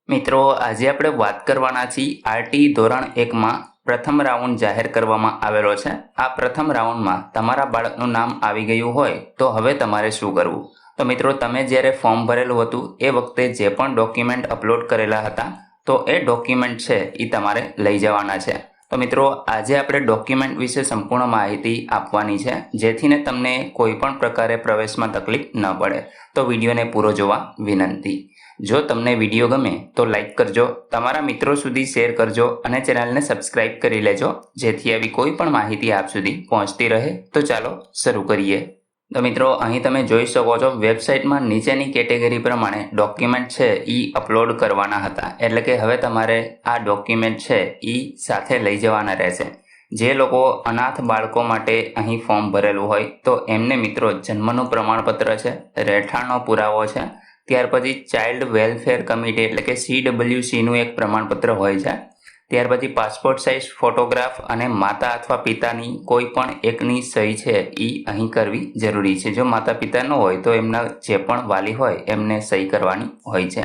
મિત્રો આજે આપણે વાત કરવાના છીએ આરટી ધોરણ 1 માં પ્રથમ રાઉન્ડ જાહેર કરવામાં આવેલો છે। આ પ્રથમ રાઉન્ડમાં તમારા બાળકનું નામ આવી ગયું હોય તો હવે તમારે શું કરવું? તો મિત્રો તમે જ્યારે ફોર્મ ભરેલું હતું એ વખતે જે પણ ડોક્યુમેન્ટ અપલોડ કરેલા હતા તો એ ડોક્યુમેન્ટ છે એ તમારે લઈ જવાના છે। તો મિત્રો આજે આપણે ડોક્યુમેન્ટ વિશે સંપૂર્ણ માહિતી આપવાની છે જેથીને તમને કોઈ પણ પ્રકારે પ્રવેશમાં તકલીફ ન પડે। તો વિડીયોને પૂરો જોવા વિનંતી। જો તમને વિડીયો ગમે તો લાઈક કરજો, તમારા મિત્રો સુધી શેર કરજો અને ચેનલને સબસ્ક્રાઇબ કરી લેજો જેથી આવી કોઈ પણ માહિતી આપ સુધી પહોંચતી રહે। તો ચાલો શરૂ કરીએ। તો મિત્રો અહીં તમે જોઈ શકો છો વેબસાઇટમાં નીચેની કેટેગરી પ્રમાણે ડોક્યુમેન્ટ છે એ અપલોડ કરવાના હતા, એટલે કે હવે તમારે આ ડોક્યુમેન્ટ છે એ સાથે લઈ જવાના રહેશે। જે લોકો અનાથ બાળકો માટે અહીં ફોર્મ ભરેલું હોય તો એમને મિત્રો જન્મનું પ્રમાણપત્ર છે, રહેઠાણનો પુરાવો છે, ત્યાર પછી ચાઇલ્ડ વેલફેર કમિટી એટલે કે CWCનું એક પ્રમાણપત્ર હોય છે, ત્યાર પછી પાસપોર્ટ સાઇઝ ફોટોગ્રાફ અને માતા અથવા પિતાની કોઈ પણ એકની સહી છે એ અહીં કરવી જરૂરી છે। જો માતા પિતા ન હોય તો એમના જે પણ વાલી હોય એમને સહી કરવાની હોય છે।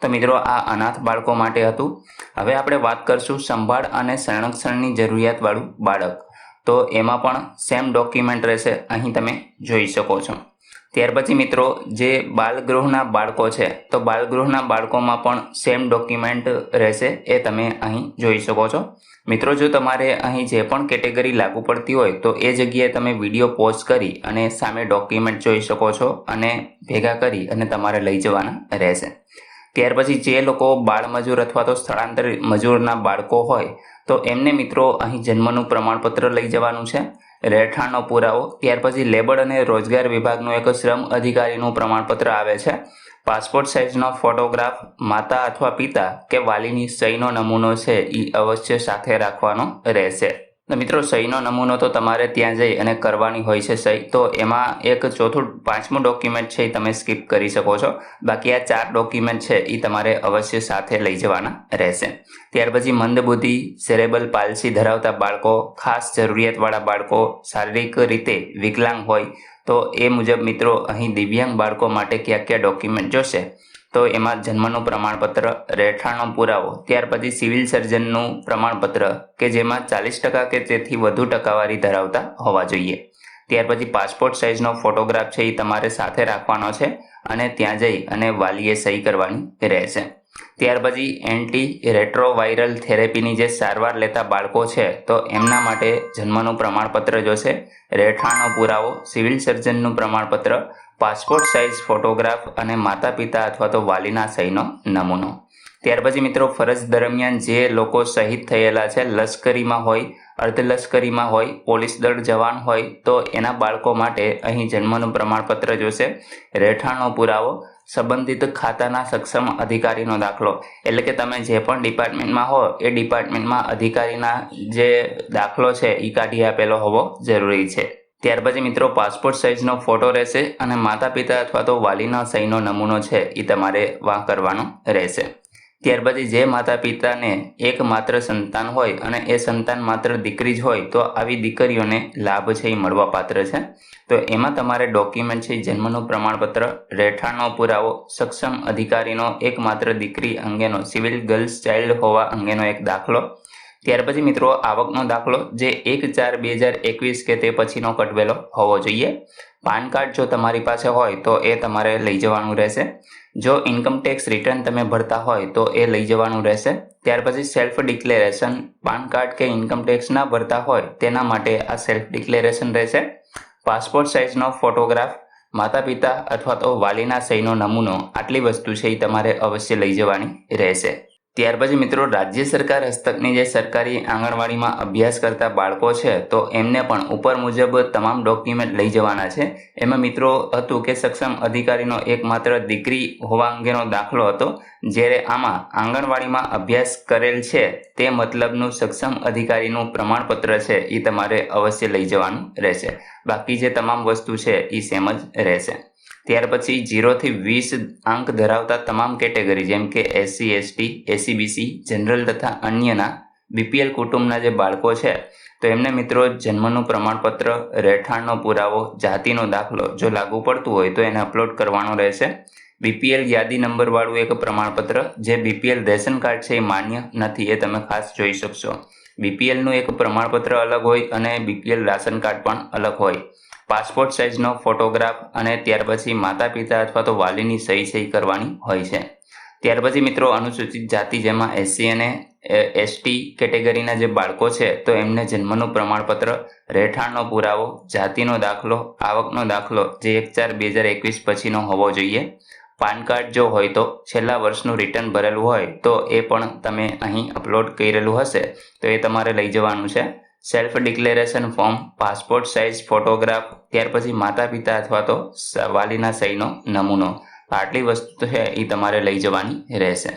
તો મિત્રો આ અનાથ બાળકો માટે હતું। હવે આપણે વાત કરશું સંભાળ અને સંરક્ષણની જરૂરિયાતવાળું બાળક, તો એમાં પણ સેમ ડોક્યુમેન્ટ રહેશે, અહીં તમે જોઈ શકો છો। ત્યાર પછી મિત્રો જે બાલગૃહના બાળકો છે તો બાલગૃહના બાળકોમાં પણ સેમ ડોક્યુમેન્ટ રહેશે, એ તમે અહીં જોઈ શકો છો। મિત્રો જો તમારે અહીં જે પણ કેટેગરી લાગુ પડતી હોય તો એ જગ્યાએ તમે વિડીયો પોઝ કરી અને સામે ડોક્યુમેન્ટ જોઈ શકો છો અને ભેગા કરી અને તમારે લઈ જવાના રહેશે। ત્યાર પછી જે લોકો બાળમજૂર અથવા તો સ્થળાંતરિત મજૂરના બાળકો હોય તો એમને મિત્રો અહીં જન્મનું પ્રમાણપત્ર લઈ જવાનું છે, રહેઠાણનો પુરાવો, ત્યાર પછી લેબર અને રોજગાર વિભાગનું એક શ્રમ અધિકારીનું પ્રમાણપત્ર આવે છે, પાસપોર્ટ સાઇઝનો ફોટોગ્રાફ, માતા અથવા પિતા કે વાલીની સહીનો નમૂનો છે એ અવશ્ય સાથે રાખવાનો રહેશે। તો મિત્રો સહીનો નમૂનો તો તમારે ત્યાં જઈ અને કરવાની હોય છે સહી, તો એમાં એક પાંચમું ડોક્યુમેન્ટ છે એ તમે સ્કીપ કરી શકો છો, બાકી આ 4 ડોક્યુમેન્ટ છે એ તમારે અવશ્ય સાથે લઈ જવાના રહેશે। ત્યાર પછી મંદબુદ્ધિ, સેરેબલ પાલ્સી ધરાવતા બાળકો, ખાસ જરૂરિયાતવાળા બાળકો, શારીરિક રીતે વિકલાંગ હોય તો એ મુજબ મિત્રો અહીં દિવ્યાંગ બાળકો માટે કયા કયા ડોક્યુમેન્ટ જોશે તો એમાં જન્મનું પ્રમાણપત્ર, રહેઠાણનો પુરાવો, ત્યાર પછી સિવિલ સર્જનનું પ્રમાણપત્ર કે જેમાં 40% કે તેથી વધુ ટકાવારી ધરાવતા હોવા જોઈએ, ત્યાર પછી પાસપોર્ટ સાઇઝનો ફોટોગ્રાફ છે એ તમારે સાથે રાખવાનો છે અને ત્યાં જઈ અને વાલીએ સહી કરવાની રહેશે। ત્યાર પછી એન્ટી રેટ્રોવાયરલ થેરેપીની જે સારવાર લેતા બાળકો છે તો એમના માટે જન્મનું પ્રમાણપત્ર જોશે, રહેઠાણનો પુરાવો, સિવિલ સર્જનનું પ્રમાણપત્ર, પાસપોર્ટ સાઇઝ ફોટોગ્રાફ અને માતા પિતા અથવા તો વાલીના સહીનો નમૂનો। ત્યાર પછી મિત્રો ફરજ દરમિયાન જે લોકો શહીદ થયેલા છે, લશ્કરીમાં હોય, અર્ધલશ્કરીમાં હોય, પોલીસ દળ જવાન હોય તો એના બાળકો માટે અહીં જન્મનું પ્રમાણપત્ર જોશે, રહેઠાણનો પુરાવો, સંબંધિત ખાતાના સક્ષમ અધિકારીનો દાખલો, એટલે કે તમે જે પણ ડિપાર્ટમેન્ટમાં હો એ ડિપાર્ટમેન્ટમાં અધિકારીના જે દાખલો છે એ કાઢી આપેલો હોવો જરૂરી છે। ત્યાર પછી મિત્રો પાસપોર્ટ સાઇઝનો ફોટો રહેશે અને માતા પિતા અથવા તો વાલીના સહીનો નમૂનો છે એ તમારે વાં કરવાનો રહેશે। ત્યાર પછી જે માતા પિતાને એક માત્ર સંતાન હોય અને એ સંતાન માત્ર દીકરી જ હોય તો આવી દીકરીઓને લાભ છે એ મળવા પાત્ર છે, તો એમાં તમારે ડોક્યુમેન્ટ છે જન્મનું પ્રમાણપત્ર, રહેઠાણનો પુરાવો, સક્ષમ અધિકારીનો એક માત્ર દીકરી અંગેનો સિવિલ ગર્લ્સ ચાઇલ્ડ હોવા અંગેનો એક દાખલો, ત્યાર પછી મિત્રો આવકનો દાખલો જે 1/4/2021 કે તે પછીનો કટવેલો હોવો જોઈએ, પાન કાર્ડ જો તમારી પાસે હોય તો એ તમારે લઈ જવાનું રહેશે, જો ઇન્કમ ટેક્સ રિટર્ન તમે ભરતા હોય તો એ લઈ જવાનું રહેશે, ત્યાર પછી સેલ્ફ ડિક્લેરેશન, પાન કાર્ડ કે ઇન્કમ ટેક્સ ના ભરતા હોય તેના માટે આ સેલ્ફ ડિક્લેરેશન રહેશે, પાસપોર્ટ સાઇઝનો ફોટોગ્રાફ, માતા પિતા અથવા તો વાલીના સહીનો નમૂનો, આટલી વસ્તુ છે એ તમારે અવશ્ય લઈ જવાની રહેશે। ત્યાર પછી મિત્રો રાજ્ય સરકાર હસ્તકની જે સરકારી આંગણવાડીમાં અભ્યાસ કરતા બાળકો છે તો એમને પણ ઉપર મુજબ તમામ ડોક્યુમેન્ટ લઈ જવાના છે। એમાં મિત્રો હતું કે સક્ષમ અધિકારીનો એકમાત્ર દીકરી હોવા અંગેનો દાખલો હતો, જ્યારે આમાં આંગણવાડીમાં અભ્યાસ કરેલ છે તે મતલબનું સક્ષમ અધિકારીનું પ્રમાણપત્ર છે એ તમારે અવશ્ય લઈ જવાનું રહેશે, બાકી જે તમામ વસ્તુ છે એ સેમ જ રહેશે। ત્યાર પછી 0 થી 20 અંક ધરાવતા તમામ કેટેગરી જેમ કે SC, ST, ACBC, જનરલ તથા અન્યના BPL કુટુંબના જે બાળકો છે તો એમને મિત્રો જન્મનું પ્રમાણપત્ર, રહેઠાણનો પુરાવો, જાતિનો દાખલો જો લાગુ પડતું હોય તો એને અપલોડ કરવાનો રહેશે। બીપીએલ યાદી નંબરવાળું એક પ્રમાણપત્ર જે બીપીએલ રેશન કાર્ડ છે એ માન્ય નથી, એ તમે ખાસ જોઈ શકશો. બીપીએલનું એક પ્રમાણપત્ર અલગ હોય અને બીપીએલ રાશન કાર્ડ પણ અલગ હોય. પાસપોર્ટ સાઇઝનો ફોટોગ્રાફ અને ત્યાર પછી માતા પિતા અથવા તો વાલીની સહી કરવાની હોય છે. ત્યાર પછી મિત્રો અનુસૂચિત જાતિ જેમાં એસસી અને એસટી કેટેગરીના જે બાળકો છે તો એમને જન્મનું પ્રમાણપત્ર, રહેઠાણનો પુરાવો, જાતિનો દાખલો, આવકનો દાખલો જે 1/4/2021 પછીનો હોવો જોઈએ. પાન કાર્ડ જો હોય તો છેલ્લા વર્ષનું રિટર્ન ભરેલું હોય તો એ પણ તમે અહીં અપલોડ કરેલું હશે તો એ તમારે લઈ જવાનું છે. Self declaration form, passport size photograph, ત્યાર પછી માતા પિતા અથવા તો વાલીના સહીનો નમૂનો. આટલી વસ્તુ છે એ તમારે લઈ જવાની રહેશે.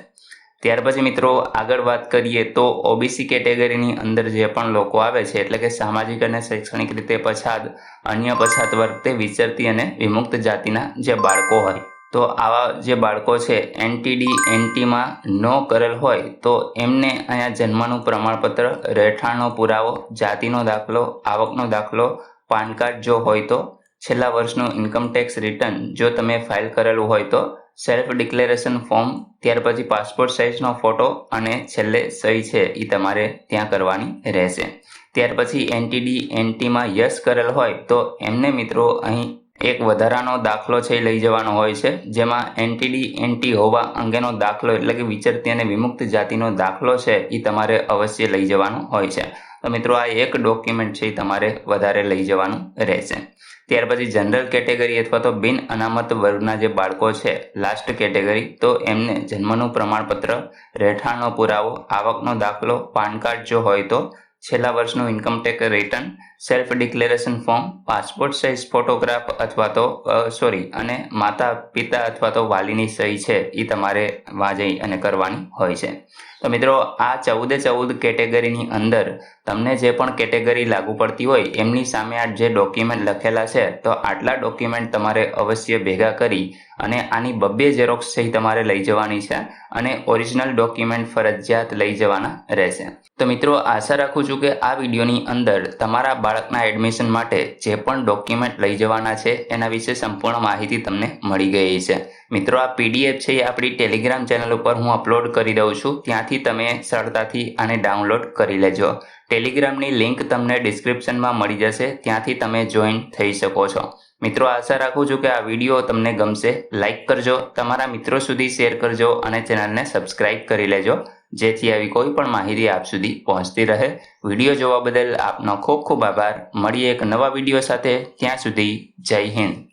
ત્યાર પછી મિત્રો આગળ વાત કરીએ તો ઓબીસી કેટેગરીની અંદર જે પણ લોકો આવે છે એટલે કે સામાજિક અને શૈક્ષણિક રીતે પછાત, અન્ય પછાત વર્તે વિચરતી અને વિમુક્ત જાતિના જે બાળકો હોય તો આવા જે બાળકો છે NTD-NTમાં નો કરેલ હોય તો એમને અહીંયા જન્મનું પ્રમાણપત્ર, રહેઠાણનો પુરાવો, જાતિનો દાખલો, આવકનો દાખલો, પાન કાર્ડ જો હોય તો છેલ્લા વર્ષનું ઇન્કમટેક્સ રિટર્ન જો તમે ફાઇલ કરેલું હોય તો સેલ્ફ ડિક્લેરેશન ફોર્મ, ત્યાર પછી પાસપોર્ટ સાઇઝનો ફોટો અને છેલ્લે સહી છે એ તમારે ત્યાં કરવાની રહેશે. ત્યાર પછી NTD-NTમાં યસ કરેલ હોય તો એમને મિત્રો અહીં એક વધારાનો દાખલો છે લઈ જવાનો હોય છે જેમાં NTD-NT હોવા અંગેનો દાખલો એટલે કે વિચરતી અને વિમુક્ત જાતિનો દાખલો છે એ તમારે અવશ્ય લઈ જવાનો હોય છે. તો મિત્રો આ એક ડોક્યુમેન્ટ છે એ તમારે વધારે લઈ જવાનું રહેશે. ત્યાર પછી જનરલ કેટેગરી અથવા તો બિન અનામત વર્ગના જે બાળકો છે લાસ્ટ કેટેગરી તો એમને જન્મનું પ્રમાણપત્ર, રહેઠાણનો પુરાવો, આવકનો દાખલો, પાન કાર્ડ જો હોય તો છેલ્લા વર્ષનું income tax return, self declaration form, passport size photograph અથવા તો અને માતા પિતા અથવા તો વાલીની સહી છે એ તમારે વાંચી અને કરવાની હોય છે. તો મિત્રો આ 14 કેટેગરીની અંદર તમને જે પણ કેટેગરી લાગુ પડતી હોય એમની સામે આ જે ડોક્યુમેન્ટ લખેલા છે તો આટલા ડોક્યુમેન્ટ તમારે અવશ્ય ભેગા કરી અને આની 2 ઝેરોક્સ છે તમારે લઈ જવાની છે અને ઓરિજિનલ ડોક્યુમેન્ટ ફરજિયાત લઈ જવાના રહેશે. તો મિત્રો આશા રાખું છું કે આ વિડીયોની અંદર તમારા બાળકના એડમિશન માટે જે પણ ડોક્યુમેન્ટ લઈ જવાના છે એના વિશે સંપૂર્ણ માહિતી તમને મળી ગઈ છે. મિત્રો આ PDF છે એ આપણી ટેલિગ્રામ ચેનલ ઉપર હું અપલોડ કરી દઉં છું, ત્યાંથી તમે સરળતાથી આને ડાઉનલોડ કરી લેજો. ટેલિગ્રામની લિંક તમને ડિસ્ક્રિપ્શનમાં મળી જશે, ત્યાંથી તમે જોઈન થઈ શકો છો. મિત્રો આશા રાખું છું કે આ વિડીયો તમને ગમશે. લાઈક કરજો, તમારા મિત્રો સુધી શેર કરજો અને ચેનલને સબસ્ક્રાઈબ કરી લેજો જેથી આવી કોઈ પણ માહિતી આપ સુધી પહોંચતી રહે. વિડીયો જોવા બદલ આપનો ખૂબ ખૂબ આભાર. મળીએ એક નવા વિડીયો સાથે, ત્યાં સુધી જય હિન્દ.